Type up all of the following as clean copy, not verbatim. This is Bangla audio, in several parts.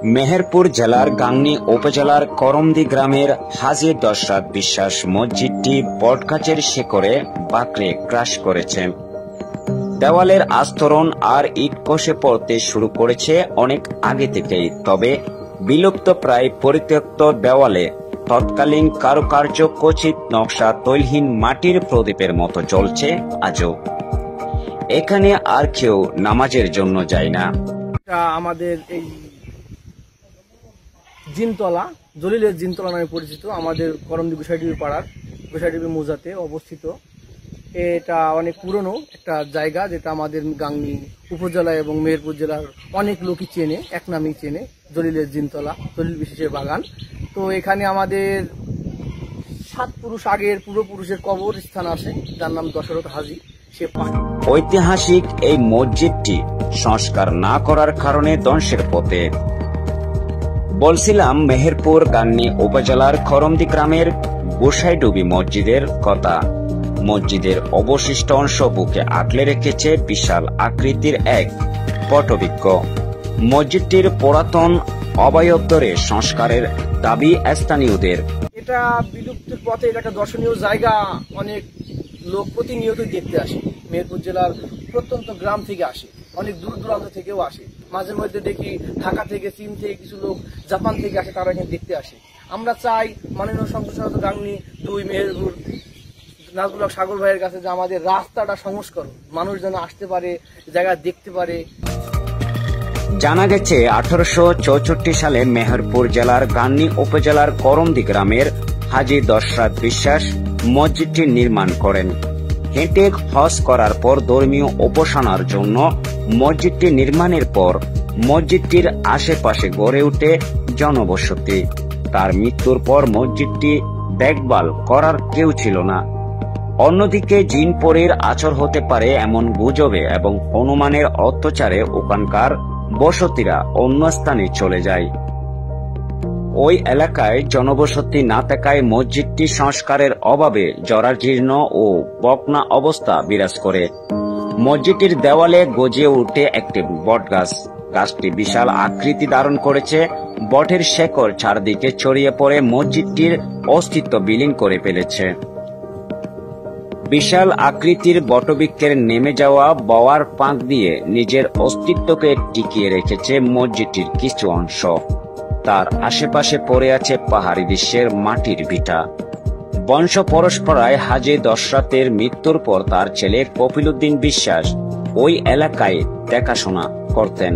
মেহেরপুর জেলার গাংনী উপজেলার করমদি গ্রামের হাজী দশরথ বিশ্বাস মসজিদটি বটগাছের শিকড়ে বাঁকড়ে গ্রাস করেছে। দেওয়ালের আস্তরণ আর ইট কষে পড়তে শুরু করেছে অনেক আগে থেকেই। তবে বিলুপ্ত প্রায় পরিত্যক্ত দেওয়ালে তৎকালীন কারুকার্য খচিত নকশা তৈলহীন মাটির প্রদীপের মতো জ্বলছে আজও। এখানে আর কেউ নামাজের জন্য যায় না। আমাদের এই জিনতলা, জলিলের জিনতলা নামে পরিচিত, আমাদের করমদি গোসাইডিবি পাড়ার গোসাইডিবি মৌজাতে অবস্থিত। এটা অনেক পুরনো একটা জায়গা, যেটা আমাদের গাংনী উপজেলা এবং মেহেরপুর জেলার অনেক লোকই চেনে, এক নামেই চেনে, জলিলের জিনতলা, জলিল বিশেষের বাগান। তো এখানে আমাদের 7 পুরুষ আগের পূর্বপুরুষের কবর স্থান আছে, যার নাম দশরথ হাজী। ঐতিহাসিক এই মসজিদটি সংস্কার না করার কারণে ধ্বংসের পথে। বলছিলাম মেহেরপুর গাংনী উপজেলার করমদি গ্রামের গোসাইডুবি মসজিদের কথা। মসজিদের অবশিষ্ট অংশ বুকে আঁকড়ে রেখেছে বিশাল আকৃতির এক বটবৃক্ষ। মসজিদটির পুরাতন অবয়ব ধরে সংস্কারের দাবি স্থানীয়দের। এটা বিলুপ্তির পথে, এটা একটা দর্শনীয় জায়গা, অনেক লোক প্রতিনিয়তই দেখতে আসে। মেহেরপুর জেলার প্রত্যন্ত গ্রাম থেকে আসে, অনেক দূর দূরান্ত থেকেও আসে। মাঝে মধ্যে দেখি ঢাকা থেকে, চীন থেকে, কিছু লোক জাপান থেকে আসে, তারা এখানে দেখতে আসে। আমরা চাই মাননীয় সংসদ গাংনী 2 মেহেরপুর নাজমুল হক সাগর ভাইয়ের কাছে যে আমাদের রাস্তাটা সংস্কার, মানুষ যেন আসতে পারে, জায়গা দেখতে পারে। জানা গেছে 1864 সালে মেহেরপুর জেলার গাংনী উপজেলার করমদি গ্রামের হাজী দশরথ বিশ্বাস মসজিদটি নির্মাণ করেন। হেঁটে হজ করার পর ধর্মীয় উপাসনার জন্য মসজিদটি নির্মাণের পর মসজিদটির আশেপাশে গড়ে ওঠে জনবসতি। তার মৃত্যুর পর মসজিদটি দেখভাল করার কেউ ছিল না। অন্যদিকে জিন পরীর আচর হতে পারে এমন গুজবে এবং হনুমানের অত্যাচারে ওখানকার বসতিরা অন্য স্থানে চলে যায়। ওই এলাকায় জনবসতি না থাকায় মসজিদটি সংস্কারের অভাবে জরাজীর্ণ ও বকনা অবস্থা বিরাজ করে। মসজিদটির দেওয়ালে গজিয়ে উঠে একটি বটগাছ। গাছটি বিশাল আকৃতি ধারণ করেছে। বটের শেকড় চারদিকে ছড়িয়ে পড়ে মসজিদটির অস্তিত্ব বিলীন করে ফেলেছে। বিশাল আকৃতির বটবৃক্ষের নেমে যাওয়া বওয়ার ফাঁক দিয়ে নিজের অস্তিত্বকে টিকিয়ে রেখেছে মসজিদটির কিছু অংশ। তার আশেপাশে পড়ে আছে পাহাড়ি দৃশ্যের মাটির ভিটা। বংশ পরস্পরায় হাজী দশরথের মৃত্যুর পর তার ছেলে কপিলউদ্দিন বিশ্বাস ওই এলাকায় দেখাশোনা করতেন।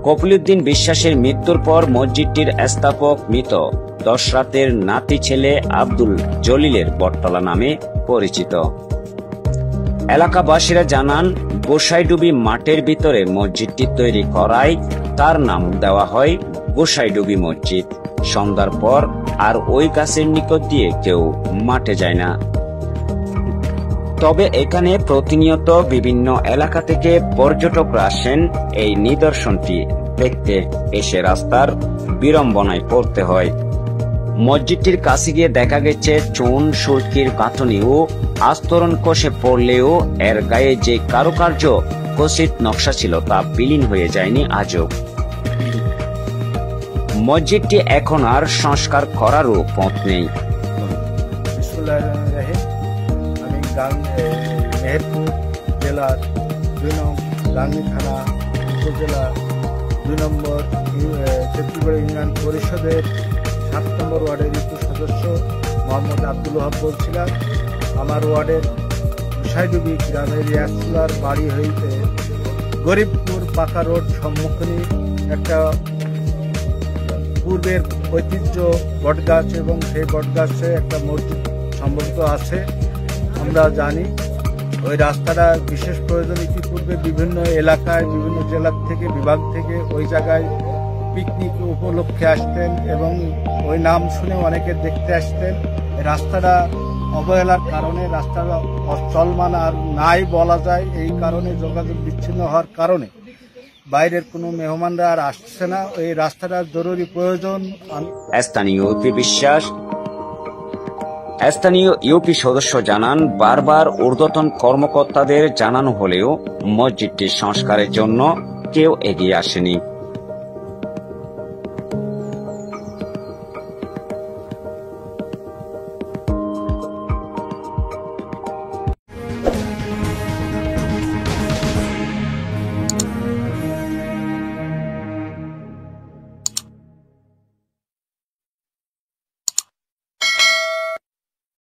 কপিলউদ্দিন বিশ্বাসের মৃত্যুর পর মসজিদটির স্থাপক মৃত দশরথের নাতি ছেলে আব্দুল জলিলের বটতলা নামে পরিচিত। এলাকাবাসীরা জানান, গোসাইডুবি মাঠের ভিতরে মসজিদটি তৈরি করায় তার নাম দেওয়া হয় গোসাইডুবি মসজিদ। সন্ধ্যার পর আর ওই গাছের নিকট দিয়ে কেউ মাঠে যায় না। তবে এখানে প্রতিনিয়ত বিভিন্ন এলাকা থেকে পর্যটকরা আসেন এই নিদর্শনটি দেখতে। এসে রাস্তার বিড়ম্বনায় পড়তে হয়। মসজিদটির কাছে গিয়ে দেখা গেছে চুন সুরকির গাঁথনি ও আস্তরণ কষে পড়লেও এর গায়ে যে কারুকার্য খচিত নকশা ছিল তা বিলীন হয়ে যায়নি আজও। মসজিদটি এখন আর সংস্কার করারও পথ নেই। আমি মেহেরপুর জেলার 2 নং গাংনী থানা উপজেলা 2 নম্বর ছেত্রীপাড়া ইউনিয়ন পরিষদের 7 নম্বর ওয়ার্ডের সদস্য মোহাম্মদ আব্দুল ওহাব বলছিলাম। আমার ওয়ার্ডের গোসাইডুবি গ্রামের ইয়াসুলার বাড়ি হইতে গরিবপুর পাকা রোড সম্মুখীন একটা পূর্বের ঐতিহ্য বটগাছ, এবং সেই বটগাছে একটা মসজিদ সম্বলিত আছে। আমরা জানি ওই রাস্তাটা বিশেষ প্রয়োজন। ইতিপূর্বে বিভিন্ন এলাকায়, বিভিন্ন জেলা থেকে, বিভাগ থেকে ওই জায়গায় পিকনিক উপলক্ষে আসতেন এবং ওই নাম শুনে অনেকে দেখতে আসতেন। রাস্তাটা অবহেলার কারণে রাস্তাটা চলমান আর নাই বলা যায়। এই কারণে যোগাযোগ বিচ্ছিন্ন হওয়ার কারণে বাইরের কোনো মেহমানরা আর আসছে না। এই রাস্তাটার জরুরি প্রয়োজন। স্থানীয় ইউপি সদস্য জানান, বারবার ঊর্ধ্বতন কর্মকর্তাদের জানানো হলেও মসজিদটির সংস্কারের জন্য কেউ এগিয়ে আসেনি।